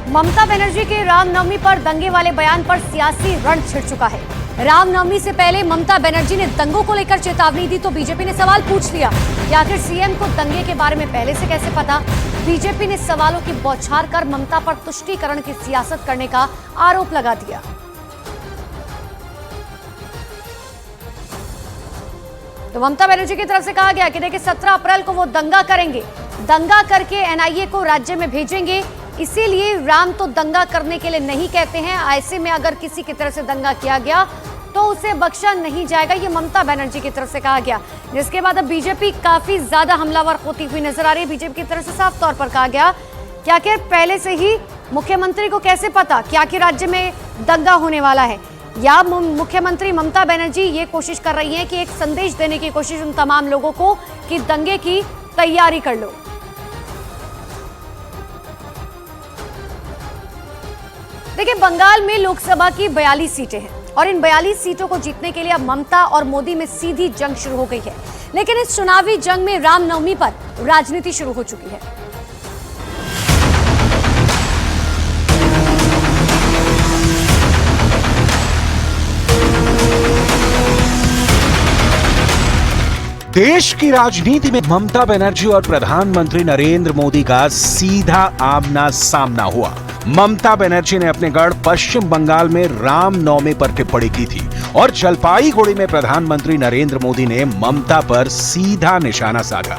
ममता बनर्जी के रामनवमी पर दंगे वाले बयान पर सियासी रण छिड़ चुका है। रामनवमी से पहले ममता बनर्जी ने दंगों को लेकर चेतावनी दी तो बीजेपी ने सवाल पूछ लिया कि आखिर सीएम को दंगे के बारे में पहले से कैसे पता। बीजेपी ने सवालों की बौछार कर ममता पर तुष्टीकरण की सियासत करने का आरोप लगा दिया। तो ममता बनर्जी की तरफ से कहा गया कि देखिए 17 अप्रैल को वो दंगा करेंगे, दंगा करके एनआईए को राज्य में भेजेंगे, इसीलिए राम तो दंगा करने के लिए नहीं कहते हैं। ऐसे में अगर किसी की तरफ से दंगा किया गया तो उसे बख्शा नहीं जाएगा, ये ममता बनर्जी की तरफ से कहा गया। जिसके बाद अब बीजेपी काफी ज्यादा हमलावर होती हुई नजर आ रही है। बीजेपी की तरफ से साफ तौर पर कहा गया कि आखिर पहले से ही मुख्यमंत्री को कैसे पता कि आखिर राज्य में दंगा होने वाला है, या मुख्यमंत्री ममता बनर्जी ये कोशिश कर रही है कि एक संदेश देने की कोशिश उन तमाम लोगों को कि दंगे की तैयारी कर लो। देखिए, बंगाल में लोकसभा की 42 सीटें हैं और इन 42 सीटों को जीतने के लिए अब ममता और मोदी में सीधी जंग शुरू हो गई है। लेकिन इस चुनावी जंग में रामनवमी पर राजनीति शुरू हो चुकी है। देश की राजनीति में ममता बनर्जी और प्रधानमंत्री नरेंद्र मोदी का सीधा आमना सामना हुआ। ममता बनर्जी ने अपने गढ़ पश्चिम बंगाल में रामनवमी पर टिप्पणी की थी और जलपाईगुड़ी में प्रधानमंत्री नरेंद्र मोदी ने ममता पर सीधा निशाना साधा।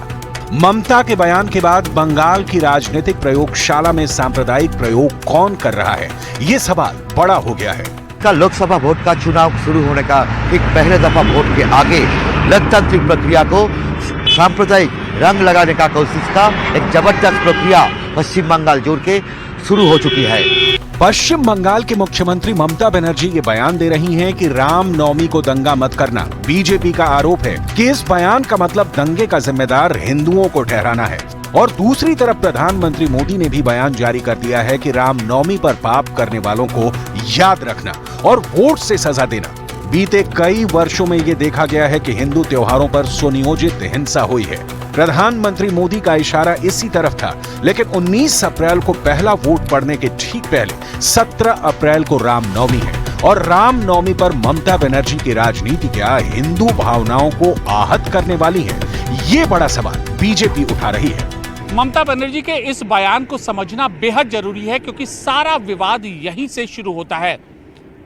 ममता के बयान के बाद बंगाल की राजनीतिक प्रयोगशाला में सांप्रदायिक प्रयोग कौन कर रहा है, ये सवाल बड़ा हो गया है। कल लोकसभा वोट का चुनाव शुरू होने का ठीक पहले दफा वोट के आगे लोकतांत्रिक प्रक्रिया को सांप्रदायिक रंग लगाने का कोशिश का एक जबरदस्त प्रक्रिया पश्चिम बंगाल जोड़ के शुरू हो चुकी है। पश्चिम बंगाल के मुख्यमंत्री ममता बनर्जी ये बयान दे रही हैं कि रामनवमी को दंगा मत करना। बीजेपी का आरोप है कि इस बयान का मतलब दंगे का जिम्मेदार हिंदुओं को ठहराना है। और दूसरी तरफ प्रधानमंत्री मोदी ने भी बयान जारी कर दिया है कि रामनवमी पर पाप करने वालों को याद रखना और वोट से सजा देना। बीते कई वर्षों में ये देखा गया है कि हिंदू त्योहारों पर सुनियोजित हिंसा हुई है। प्रधानमंत्री मोदी का इशारा इसी तरफ था, लेकिन 19 अप्रैल को पहला वोट पड़ने के ठीक पहले 17 अप्रैल को रामनवमी है और रामनवमी पर ममता बनर्जी की राजनीति क्या हिंदू भावनाओं को आहत करने वाली है, ये बड़ा सवाल बीजेपी उठा रही है। ममता बनर्जी के इस बयान को समझना बेहद जरूरी है क्योंकि सारा विवाद यहीं से शुरू होता है।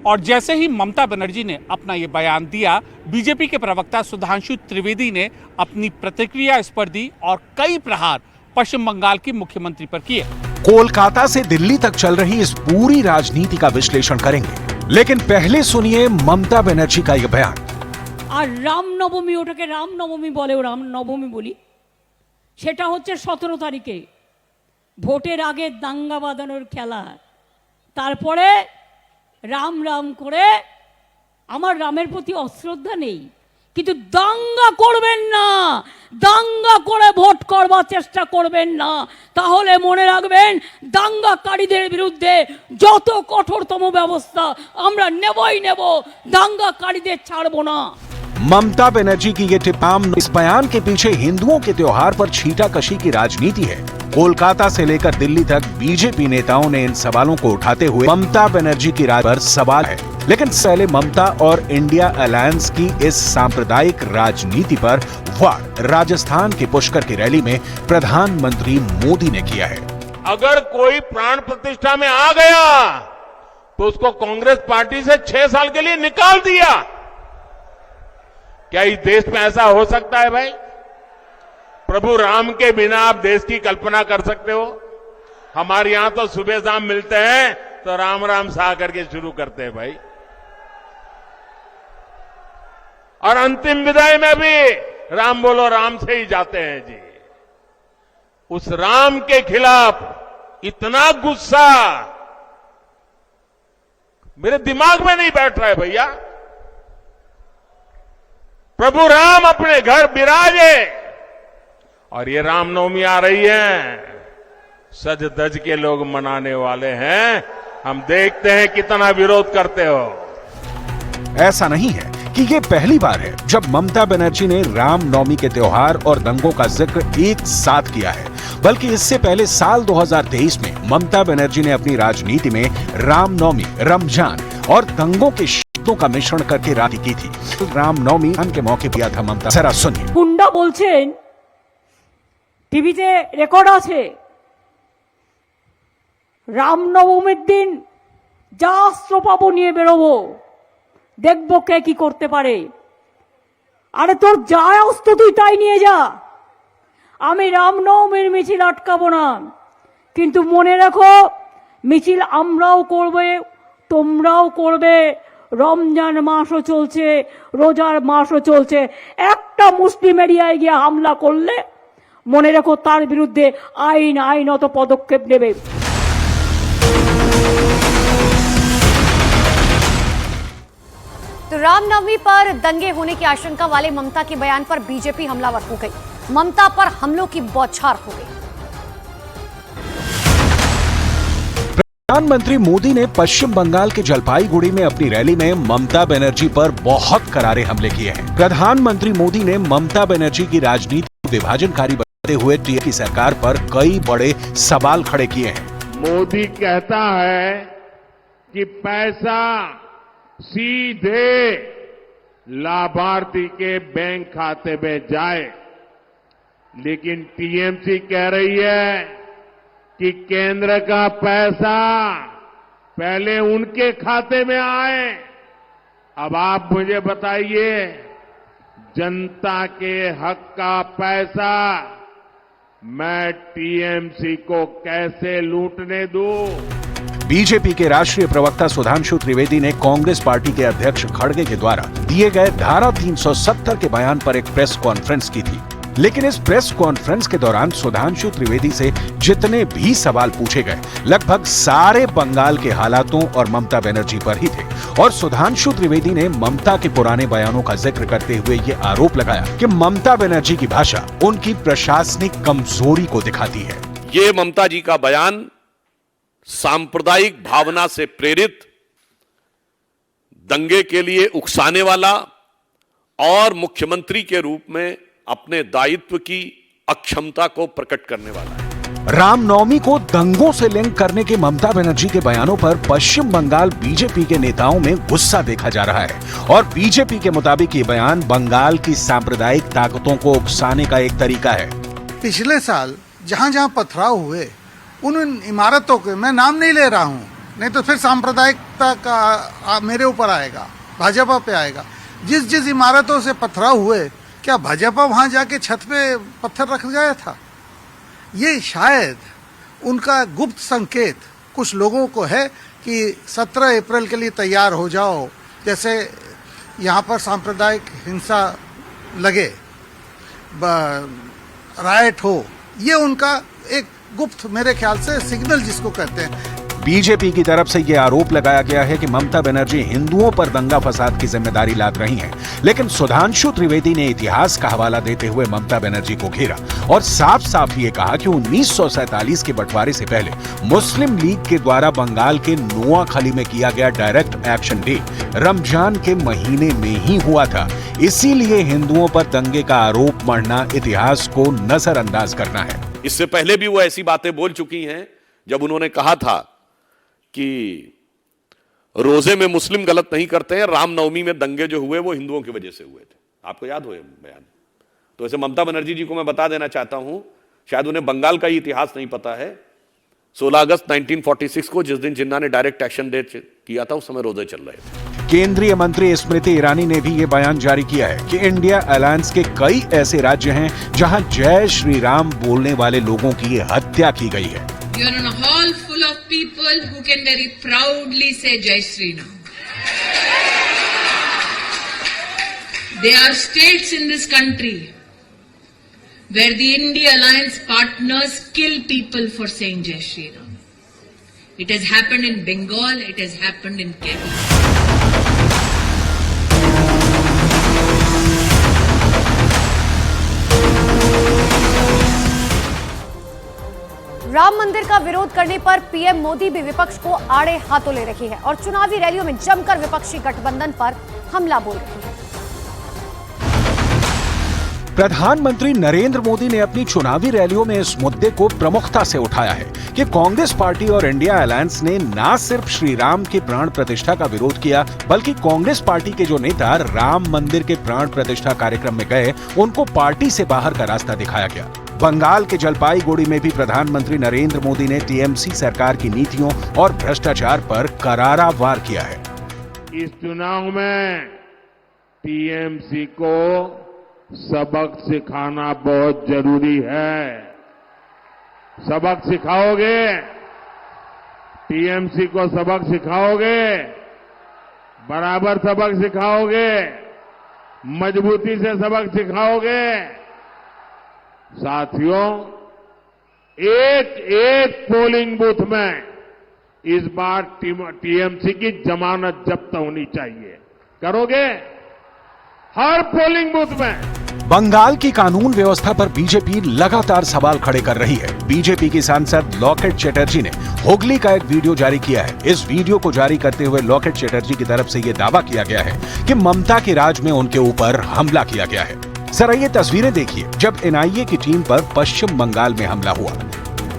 और जैसे ही ममता बनर्जी ने अपना ये बयान दिया, बीजेपी के प्रवक्ता सुधांशु त्रिवेदी ने अपनी प्रतिक्रिया इस पर दी और कई प्रहार पश्चिम बंगाल की मुख्यमंत्री पर किए। कोलकाता से दिल्ली तक चल रही इस पूरी राजनीति का विश्लेषण करेंगे, लेकिन पहले सुनिए ममता बनर्जी का यह बयान। আর রামনবমী, ওটাকে রামনবমী বলে, ও রামনবমী বলি, সেটা হচ্ছে 17 তারিখে ভোটের আগে দাঙ্গা বাঁধানোর খেলা। তারপরে রাম রাম করে আমার রামের প্রতি অশ্রদ্ধা নেই, কিন্তু দাঙ্গা করবেন না, দাঙ্গা করে ভোট করবার চেষ্টা করবেন না, তাহলে মনে রাখবেন দাঙ্গাকারীদের বিরুদ্ধে যত কঠোরতম ব্যবস্থা আমরা নেবই নেব, দাঙ্গাকারীদের ছাড়বো না। ममता बनर्जी की ये टिप्पणी, इस बयान के पीछे हिंदुओं के त्योहार पर छींटाकशी की राजनीति है। कोलकाता से लेकर दिल्ली तक बीजेपी नेताओं ने इन सवालों को उठाते हुए ममता बनर्जी की राय पर सवाल है। लेकिन पहले ममता और इंडिया अलायंस की इस सांप्रदायिक राजनीति पर वार राजस्थान के पुष्कर की रैली में प्रधानमंत्री मोदी ने किया है। अगर कोई प्राण प्रतिष्ठा में आ गया तो उसको कांग्रेस पार्टी से 6 साल के लिए निकाल दिया। क्या इस देश में ऐसा हो सकता है भाई? प्रभु राम के बिना आप देश की कल्पना कर सकते हो? हमारे यहां तो सुबह शाम मिलते हैं तो राम राम सा करके शुरू करते हैं भाई, और अंतिम विदाई में भी राम बोलो राम से ही जाते हैं जी। उस राम के खिलाफ इतना गुस्सा मेरे दिमाग में नहीं बैठ रहा है भैया। प्रभु राम अपने घर विराजे और ये रामनवमी आ रही है, सज धज के लोग मनाने वाले हैं। हम देखते हैं कितना विरोध करते हो। ऐसा नहीं है कि ये पहली बार है जब ममता बनर्जी ने रामनवमी के त्योहार और दंगों का जिक्र एक साथ किया है। बल्कि इससे पहले साल 2023 में ममता बनर्जी ने अपनी राजनीति में रामनवमी, रमजान और दंगों के शब्दों का मिश्रण करके राजी की थी। रामनवमी के मौके दिया था ममता। जरा सुनिए। गुंडा बोलছেন টিভিতে রেকর্ড আছে রামনবমীর দিন যা অস্ত্র পাবো নিয়ে বেরোবো, দেখবো কে কি করতে পারে। আরে তোর যা অস্ত্র তুই তাই নিয়ে যা, আমি রামনবমীর মিছিল আটকাবো না। কিন্তু মনে রাখো, মিছিল আমরাও করবে, তোমরাও করবে। রমজান মাসও চলছে, রোজার মাসও চলছে। একটা মুসলিম এরিয়ায় গিয়ে হামলা করলে মনে রাখো তার বিরুদ্ধে আইনত পদক্ষেপ নেবে। तो रामनवमी पर दंगे होने की आशंका वाले ममता के बयान पर बीजेपी हमलावर हो गई। ममता पर हमलों की बौछार हो गई। प्रधानमंत्री मोदी ने पश्चिम बंगाल के जलपाईगुड़ी में अपनी रैली में ममता बनर्जी पर बहुत करारे हमले किए हैं। प्रधानमंत्री मोदी ने ममता बनर्जी की राजनीति को विभाजनकारी बताते हुए टीएमसी की सरकार पर कई बड़े सवाल खड़े किए हैं। मोदी कहता है कि पैसा सीधे लाभार्थी के बैंक खाते में जाए, लेकिन टीएमसी कह रही है कि केंद्र का पैसा पहले उनके खाते में आए। अब आप मुझे बताइए, जनता के हक का पैसा मैं टीएमसी को कैसे लूटने दूं? बीजेपी के राष्ट्रीय प्रवक्ता सुधांशु त्रिवेदी ने कांग्रेस पार्टी के अध्यक्ष खड़गे के द्वारा दिए गए धारा 370 के बयान पर एक प्रेस कॉन्फ्रेंस की थी। लेकिन इस प्रेस कॉन्फ्रेंस के दौरान सुधांशु त्रिवेदी से जितने भी सवाल पूछे गए, लगभग सारे बंगाल के हालातों और ममता बनर्जी पर ही थे। और सुधांशु त्रिवेदी ने ममता के पुराने बयानों का जिक्र करते हुए ये आरोप लगाया कि ममता बनर्जी की भाषा उनकी प्रशासनिक कमजोरी को दिखाती है। ये ममता जी का बयान सांप्रदायिक भावना से प्रेरित, दंगे के लिए उकसाने वाला और मुख्यमंत्री के रूप में अपने दायित्व की अक्षमता को प्रकट करने वाला है। रामनवमी को दंगों से लिंक करने के ममता बनर्जी के बयानों पर पश्चिम बंगाल बीजेपी के नेताओं में गुस्सा देखा जा रहा है। और बीजेपी के मुताबिक ये बयान बंगाल की सांप्रदायिक ताकतों को उकसाने का एक तरीका है। पिछले साल जहां जहां पथराव हुए, उन इमारतों के मैं नाम नहीं ले रहा हूं, नहीं तो फिर सांप्रदायिकता का मेरे ऊपर आएगा, भाजपा पे आएगा। जिस जिस इमारतों से पथराव हुए, क्या भाजपा वहां जाके छत पे पत्थर रख गया था? ये शायद उनका गुप्त संकेत कुछ लोगों को है कि 17 अप्रैल के लिए तैयार हो जाओ, जैसे यहाँ पर सांप्रदायिक हिंसा लगे, राइट हो। ये उनका एक गुप्त, मेरे ख्याल से सिग्नल जिसको कहते हैं। बीजेपी की तरफ से यह आरोप लगाया गया है कि ममता बनर्जी हिंदुओं पर दंगा फसाद की जिम्मेदारी लाद रही हैं। लेकिन सुधांशु त्रिवेदी ने इतिहास का हवाला देते हुए ममता बनर्जी को घेरा और साफ साफ ये कहा कि 1947 के बंटवारे से पहले मुस्लिम लीग के द्वारा बंगाल के नोआखली में किया गया डायरेक्ट एक्शन डे रमजान के महीने में ही हुआ था। इसीलिए हिंदुओं पर दंगे का आरोप मढ़ना इतिहास को नजरअंदाज करना है। इससे पहले भी वो ऐसी बातें बोल चुकी हैं जब उन्होंने कहा था कि रोजे में मुस्लिम गलत नहीं करते हैं, रामनवमी में दंगे जो हुए वो हिंदुओं की वजह से हुए थे। आपको याद हो बयान? तो ऐसे ममता बनर्जी जी को मैं बता देना चाहता हूं, शायद उन्हें बंगाल का ही इतिहास नहीं पता है। 16 अगस्त 1946 को जिस दिन जिन्ना ने डायरेक्ट एक्शन डे किया था, उस समय रोजे चल रहे थे। केंद्रीय मंत्री स्मृति ईरानी ने भी ये बयान जारी किया है कि इंडिया अलायंस के कई ऐसे राज्य हैं जहां जय श्री राम बोलने वाले लोगों की हत्या की गई है। You are in a hall full of people who can very proudly say Jai Shri Ram. There are states in this country where the India Alliance partners kill people for saying Jai Shri Ram. It has happened in Bengal, it has happened in Kerala. Ram मंदिर का विरोध करने पर PM Modi भी विपक्ष को आड़े हाथों ले रही है और चुनावी रैलियों में जमकर विपक्षी गठबंधन पर हमला बोल रही है। प्रधानमंत्री नरेंद्र मोदी ने अपनी चुनावी रैलियों में इस मुद्दे को प्रमुखता से उठाया है कि कांग्रेस पार्टी और इंडिया अलायंस ने न सिर्फ श्री राम की प्राण प्रतिष्ठा का विरोध किया, बल्कि कांग्रेस पार्टी के जो नेता राम मंदिर के प्राण प्रतिष्ठा कार्यक्रम में गए, उनको पार्टी से बाहर का रास्ता दिखाया गया। बंगाल के जलपाईगुड़ी में भी प्रधानमंत्री नरेंद्र मोदी ने टीएमसी सरकार की नीतियों और भ्रष्टाचार पर करारा वार किया है। इस चुनाव में टीएमसी को सबक सिखाना बहुत जरूरी है। सबक सिखाओगे? टीएमसी को सबक सिखाओगे? बराबर सबक सिखाओगे? मजबूती से सबक सिखाओगे? साथियों, एक एक पोलिंग बूथ में इस बार टीएमसी की जमानत जब्त होनी चाहिए। करोगे? हर पोलिंग बूथ में। बंगाल की कानून व्यवस्था पर बीजेपी लगातार सवाल खड़े कर रही है। बीजेपी की सांसद लॉकेट चटर्जी ने हुगली का एक वीडियो जारी किया है। इस वीडियो को जारी करते हुए लॉकेट चटर्जी की तरफ से यह दावा किया गया है कि ममता के राज में उनके ऊपर हमला किया गया है। जरा ये तस्वीरें देखिए जब एनआईए की टीम पर पश्चिम बंगाल में हमला हुआ।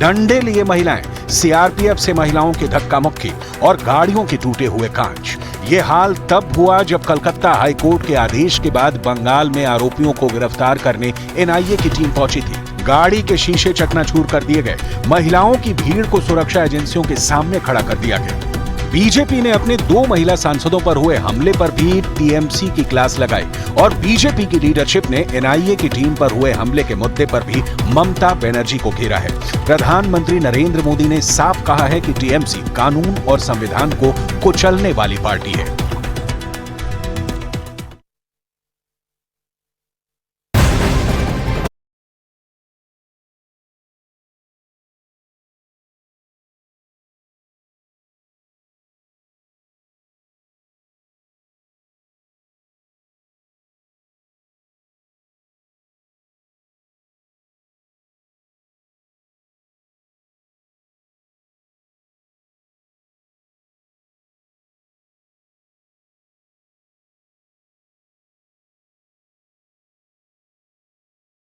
डंडे लिए महिलाएं, सीआरपीएफ से महिलाओं की धक्का मुक्की और गाड़ियों के टूटे हुए कांच। ये हाल तब हुआ जब कलकत्ता हाईकोर्ट के आदेश के बाद बंगाल में आरोपियों को गिरफ्तार करने एनआईए की टीम पहुंची थी। गाड़ी के शीशे चकनाचूर कर दिए गए। महिलाओं की भीड़ को सुरक्षा एजेंसियों के सामने खड़ा कर दिया गया। बीजेपी ने अपने 2 महिला सांसदों पर हुए हमले पर भी टीएमसी की क्लास लगाई और बीजेपी की लीडरशिप ने एनआईए की टीम पर हुए हमले के मुद्दे पर भी ममता बनर्जी को घेरा है। प्रधानमंत्री नरेंद्र मोदी ने साफ कहा है कि टीएमसी कानून और संविधान को कुचलने वाली पार्टी है।